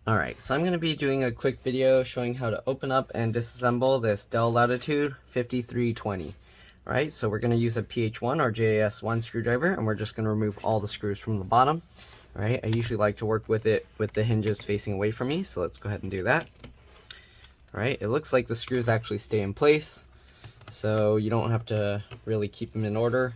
Alright, so I'm going to be doing a quick video showing how to open up and disassemble this DELL Latitude 5320. Alright, so we're going to use a PH1 or JAS1 screwdriver, and we're just going to remove all the screws from the bottom. Alright, I usually like to work with it with the hinges facing away from me, so let's go ahead and do that. Alright, it looks like the screws actually stay in place, so you don't have to really keep them in order.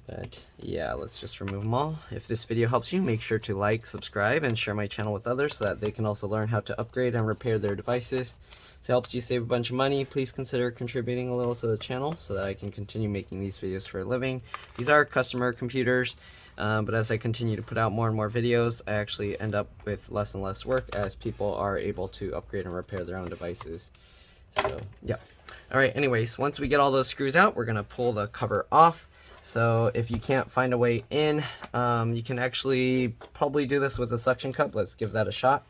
But yeah, let's just remove them all. If this video helps you, make sure to like, subscribe, and share my channel with others so that they can also learn how to upgrade and repair their devices. If it helps you save a bunch of money, please consider contributing a little to the channel so that I can continue making these videos for a living. These are customer computers, but as I continue to put out more and more videos, I actually end up with less and less work as people are able to upgrade and repair their own devices. So yeah. Alright, anyways, once we get all those screws out, we're going to pull the cover off. So if you can't find a way in, you can actually probably do this with a suction cup. Let's give that a shot.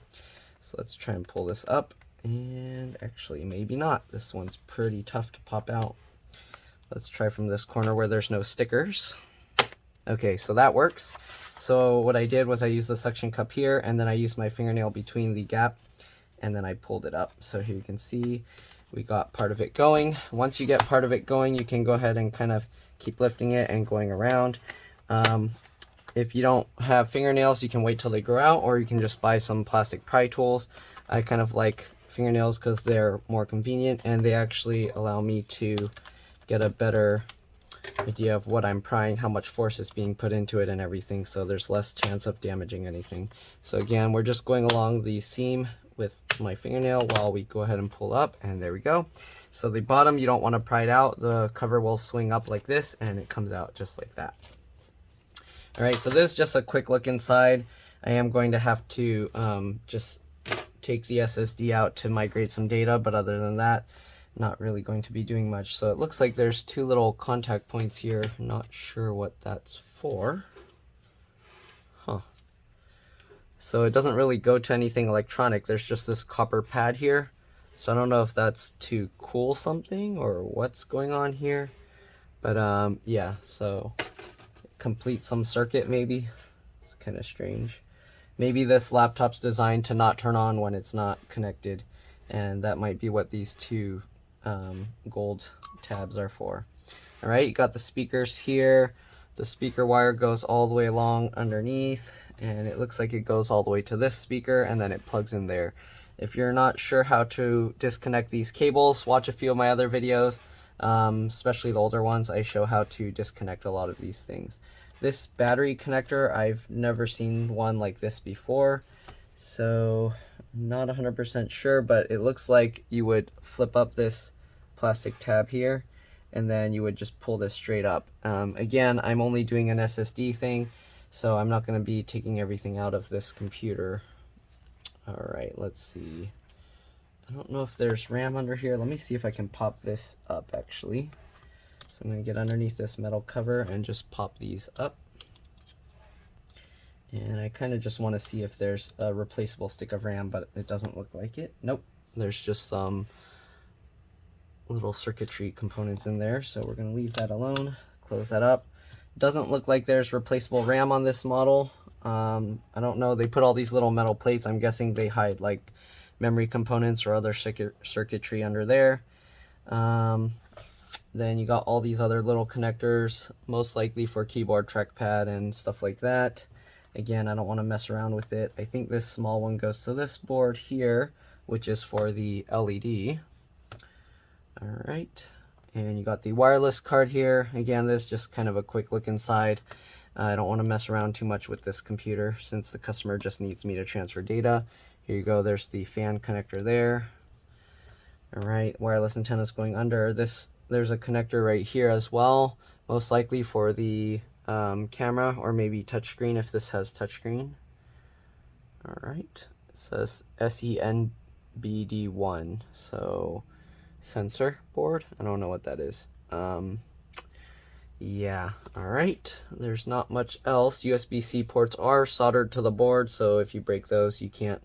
So let's try and pull this up. And actually, maybe not. This one's pretty tough to pop out. Let's try from this corner where there's no stickers. Okay, so that works. So what I did was I used the suction cup here, and then I used my fingernail between the gap, and then I pulled it up. So here you can see we got part of it going. Once you get part of it going, you can go ahead and kind of keep lifting it and going around. If you don't have fingernails, you can wait till they grow out, or you can just buy some plastic pry tools. I kind of like fingernails because they're more convenient, and they actually allow me to get a better idea of what I'm prying, how much force is being put into it and everything, so there's less chance of damaging anything. So again, we're just going along the seam with my fingernail while we go ahead and pull up, and there we go. So the bottom, you don't want to pry it out. The cover will swing up like this, and it comes out just like that. Alright, so this is just a quick look inside. I am going to have to just take the SSD out to migrate some data, but other than that, not really going to be doing much. So it looks like there's two little contact points here. Not sure what that's for. Huh. So it doesn't really go to anything electronic. There's just this copper pad here. So I don't know if that's to cool something or what's going on here. But yeah, so complete some circuit maybe. It's kind of strange. Maybe this laptop's designed to not turn on when it's not connected, and that might be what these two gold tabs are for. Alright, you got the speakers here. The speaker wire goes all the way along underneath, and it looks like it goes all the way to this speaker, and then it plugs in there. If you're not sure how to disconnect these cables, watch a few of my other videos, especially the older ones. I show how to disconnect a lot of these things. This battery connector, I've never seen one like this before, so I'm not 100% sure, but it looks like you would flip up this plastic tab here, and then you would just pull this straight up. Again, I'm only doing an SSD thing, so I'm not going to be taking everything out of this computer. Alright, let's see. I don't know if there's RAM under here. Let me see if I can pop this up actually. So I'm going to get underneath this metal cover and just pop these up. And I kind of just want to see if there's a replaceable stick of RAM, but it doesn't look like it. Nope, there's just some little circuitry components in there, so we're going to leave that alone. Close that up. Doesn't look like there's replaceable RAM on this model. I don't know, they put all these little metal plates. I'm guessing they hide like memory components or other circuitry under there. Then you got all these other little connectors, most likely for keyboard, trackpad, and stuff like that. Again, I don't want to mess around with it. I think this small one goes to this board here, which is for the LED. Alright, and you got the wireless card here. Again, this is just kind of a quick look inside. I don't want to mess around too much with this computer since the customer just needs me to transfer data. Here you go, there's the fan connector there. Alright, wireless antennas going under. There's a connector right here as well, most likely for the camera or maybe touchscreen if this has touchscreen. Alright, it says SENBD1, so sensor board. I don't know what that is. Yeah, alright, there's not much else. USB-C ports are soldered to the board, so if you break those, you can't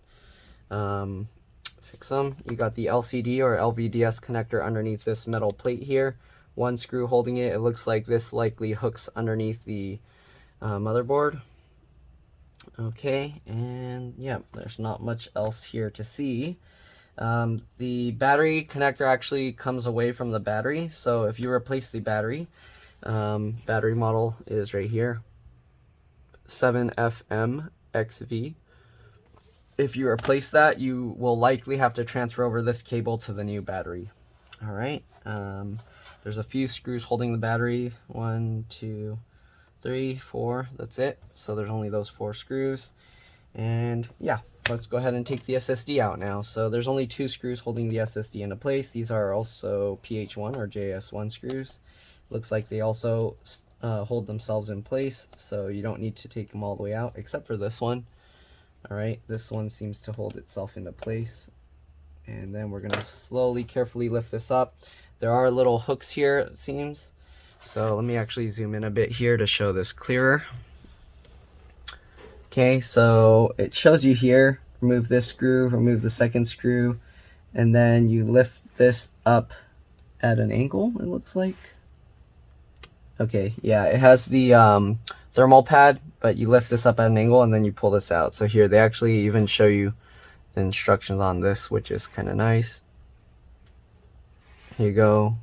fix them. You got the LCD or LVDS connector underneath this metal plate here. One screw holding it. It looks like this likely hooks underneath the motherboard. Okay, and yeah, there's not much else here to see. The battery connector actually comes away from the battery, so if you replace the battery, battery model is right here, 7FMXV. If you replace that, you will likely have to transfer over this cable to the new battery. All right, there's a few screws holding the battery, 1, 2, 3, 4, that's it. So there's only those 4 screws. And yeah, let's go ahead and take the SSD out now. So there's only 2 screws holding the SSD into place. These are also PH1 or JS1 screws. Looks like they also hold themselves in place, so you don't need to take them all the way out, except for this one. All right, this one seems to hold itself into place. And then we're gonna slowly, carefully lift this up. There are little hooks here, it seems. So let me actually zoom in a bit here to show this clearer. Okay, so it shows you here, remove this screw, remove the second screw, and then you lift this up at an angle, it looks like. Okay, yeah, it has the thermal pad, but you lift this up at an angle and then you pull this out. So here, they actually even show you the instructions on this, which is kind of nice. Here you go.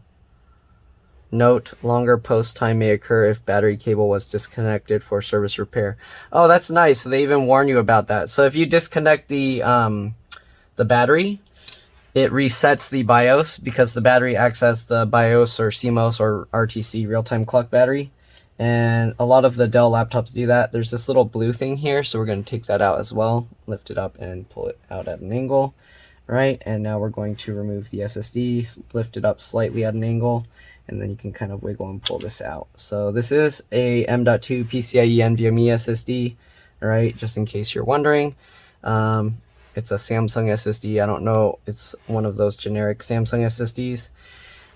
Note, longer post time may occur if battery cable was disconnected for service repair. Oh, that's nice. They even warn you about that. So if you disconnect the battery, it resets the BIOS, because the battery acts as the BIOS or CMOS or RTC, real-time clock battery. And a lot of the Dell laptops do that. There's this little blue thing here, so we're going to take that out as well. Lift it up and pull it out at an angle. Right, and now we're going to remove the SSD, lift it up slightly at an angle, and then you can kind of wiggle and pull this out. So this is a M.2 PCIe NVMe SSD, all right, just in case you're wondering. It's a Samsung SSD. I don't know, it's one of those generic Samsung SSDs.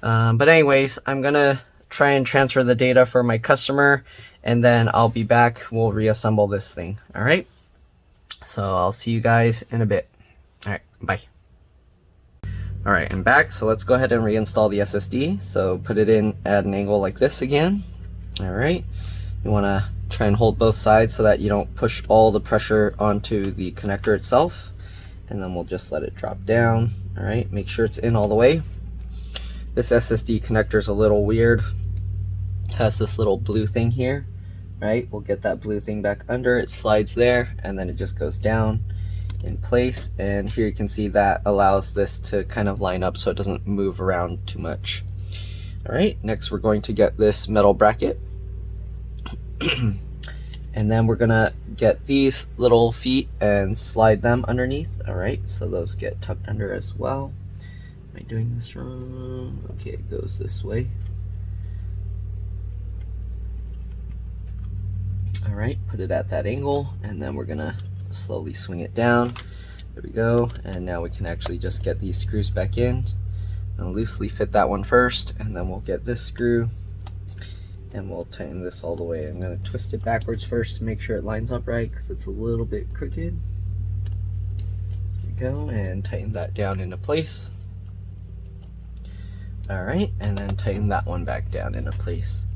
But anyways, I'm gonna try and transfer the data for my customer, and then I'll be back. We'll reassemble this thing, all right? So I'll see you guys in a bit. All right, bye. All right, I'm back. So let's go ahead and reinstall the SSD. So put it in at an angle like this again. All right, you want to try and hold both sides so that you don't push all the pressure onto the connector itself. And then we'll just let it drop down. All right, make sure it's in all the way. This SSD connector is a little weird. It has this little blue thing here, right? We'll get that blue thing back under. It slides there, and then it just goes down in place, and here you can see that allows this to kind of line up so it doesn't move around too much. All right, next we're going to get this metal bracket. And then we're gonna get these little feet and slide them underneath. All right, so those get tucked under as well. Am I doing this wrong? Okay, it goes this way. All right, put it at that angle, and then we're gonna slowly swing it down. There we go, and now we can actually just get these screws back in and loosely fit that one first, and then we'll get this screw and we'll tighten this all the way. I'm going to twist it backwards first to make sure it lines up right, because it's a little bit crooked. There we go, and tighten that down into place. All right, and then tighten that one back down into place.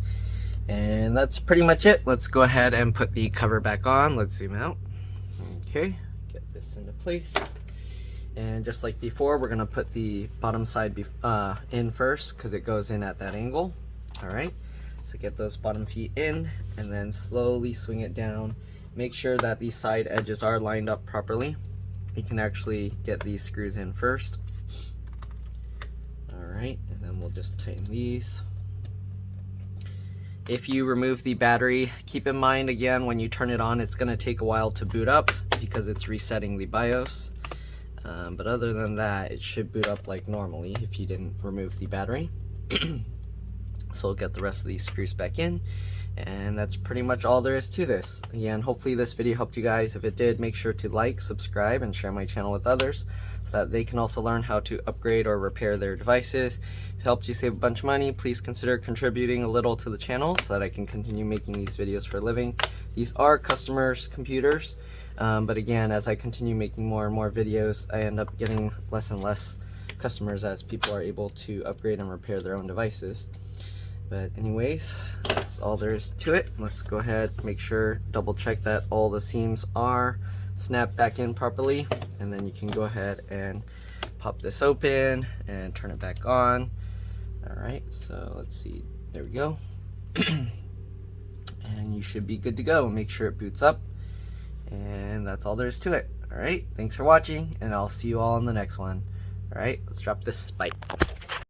And that's pretty much it. Let's go ahead and put the cover back on. Let's zoom out. Okay, get this into place. And just like before, we're gonna put the bottom side in first, because it goes in at that angle. All right, so get those bottom feet in, and then slowly swing it down. Make sure that these side edges are lined up properly. You can actually get these screws in first. All right, and then we'll just tighten these. If you remove the battery, keep in mind again, when you turn it on, it's going to take a while to boot up because it's resetting the BIOS. But other than that, it should boot up like normally if you didn't remove the battery. So we'll get the rest of these screws back in, and that's pretty much all there is to this. Again, hopefully this video helped you guys. If it did, make sure to like, subscribe, and share my channel with others so that they can also learn how to upgrade or repair their devices. If it helped you save a bunch of money, please consider contributing a little to the channel so that I can continue making these videos for a living. These are customers' computers, but again, as I continue making more and more videos, I end up getting less and less customers as people are able to upgrade and repair their own devices. But anyways, that's all there is to it. Let's go ahead, make sure, double check that all the seams are snapped back in properly, and then you can go ahead and pop this open and turn it back on. Alright, so let's see, there we go. And you should be good to go. Make sure it boots up, and that's all there is to it. Alright, thanks for watching, and I'll see you all in the next one. Alright, let's drop this spike.